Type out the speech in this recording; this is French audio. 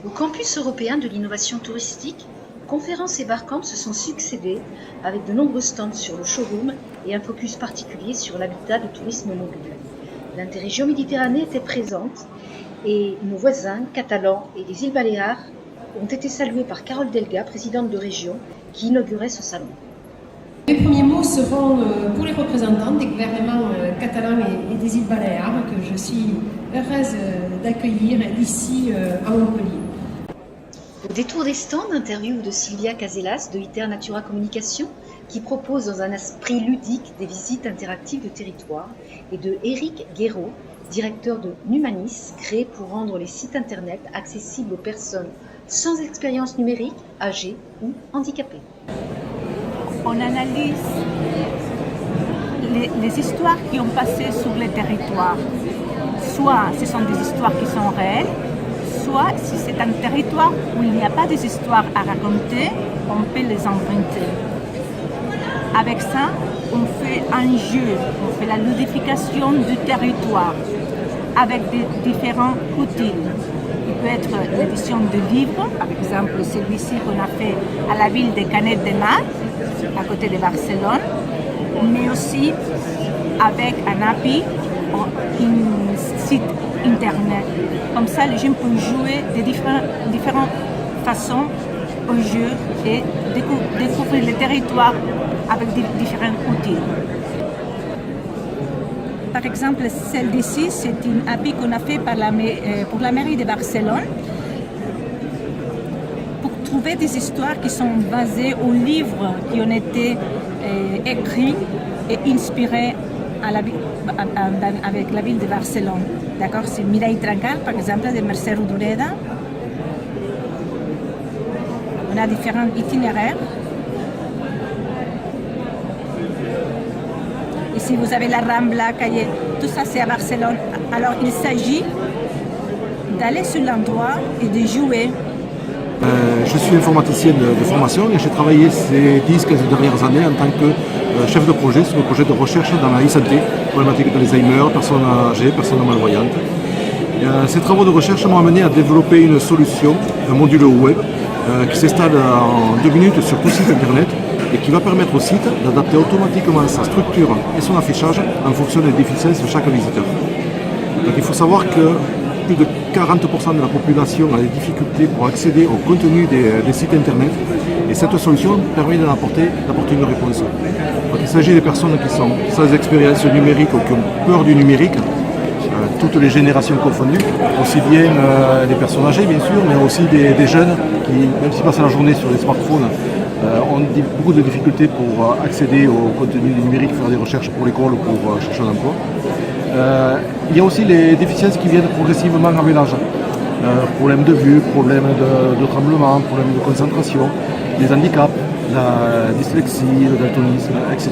Au campus européen de l'innovation touristique, conférences et barcamps se sont succédés avec de nombreux stands sur le showroom et un focus particulier sur l'habitat de tourisme mobile. L'interrégion Méditerranée était présente et nos voisins catalans et des îles Baléares ont été salués par Carole Delga, présidente de région, qui inaugurait ce salon. Les premiers mots seront pour les représentants des gouvernements catalans et des îles Baléares que je suis heureuse d'accueillir ici à Montpellier. Au détour des stands, interview de Sylvia Casellas de ITER Natura Communication, qui propose dans un esprit ludique des visites interactives de territoire, et de Éric Guéraud, directeur de Numanis, créé pour rendre les sites internet accessibles aux personnes sans expérience numérique, âgées ou handicapées. On analyse les histoires qui ont passé sur les territoires. Soit ce sont des histoires qui sont réelles, soit si c'est un territoire où il n'y a pas des histoires à raconter, on peut les inventer. Avec ça, on fait un jeu, on fait la ludification du territoire avec des différents outils. Il peut être l'édition de livres, par exemple celui-ci qu'on a fait à la ville de Canet de Mar, à côté de Barcelone, mais aussi avec un API, un site internet. Comme ça, les gens peuvent jouer de différentes façons au jeu et découvrir le territoire avec différents outils. Par exemple, celle d'ici, c'est une API qu'on a fait pour la mairie de Barcelone pour trouver des histoires qui sont basées aux livres qui ont été écrits et inspirés avec la ville de Barcelone. D'accord, c'est Mireille Trencar, par exemple, de Mercè Rodoreda. On a différents itinéraires. Ici, vous avez la Rambla, Calle, tout ça c'est à Barcelone. Alors, il s'agit d'aller sur l'endroit et de jouer. Je suis informaticien de formation et j'ai travaillé ces 10-15 dernières années en tant que chef de projet sur le projet de recherche dans la e-santé, problématique d'Alzheimer, personnes âgées, personnes malvoyantes. Ces travaux de recherche m'ont amené à développer une solution, un module web qui s'installe en 2 minutes sur tout site internet et qui va permettre au site d'adapter automatiquement sa structure et son affichage en fonction des déficiences de chaque visiteur. Donc il faut savoir que plus de 40% de la population a des difficultés pour accéder au contenu des sites internet et cette solution permet d'apporter une réponse. Donc il s'agit des personnes qui sont sans expérience numérique ou qui ont peur du numérique, toutes les générations confondues, aussi bien des personnes âgées bien sûr, mais aussi des jeunes qui, même s'ils passent la journée sur les smartphones, ont beaucoup de difficultés pour accéder au contenu numérique, faire des recherches pour l'école ou pour chercher un emploi. Il y a aussi les déficiences qui viennent progressivement avec l'âge. Problèmes de vue, problèmes de tremblement, problèmes de concentration, les handicaps, la dyslexie, le daltonisme, etc.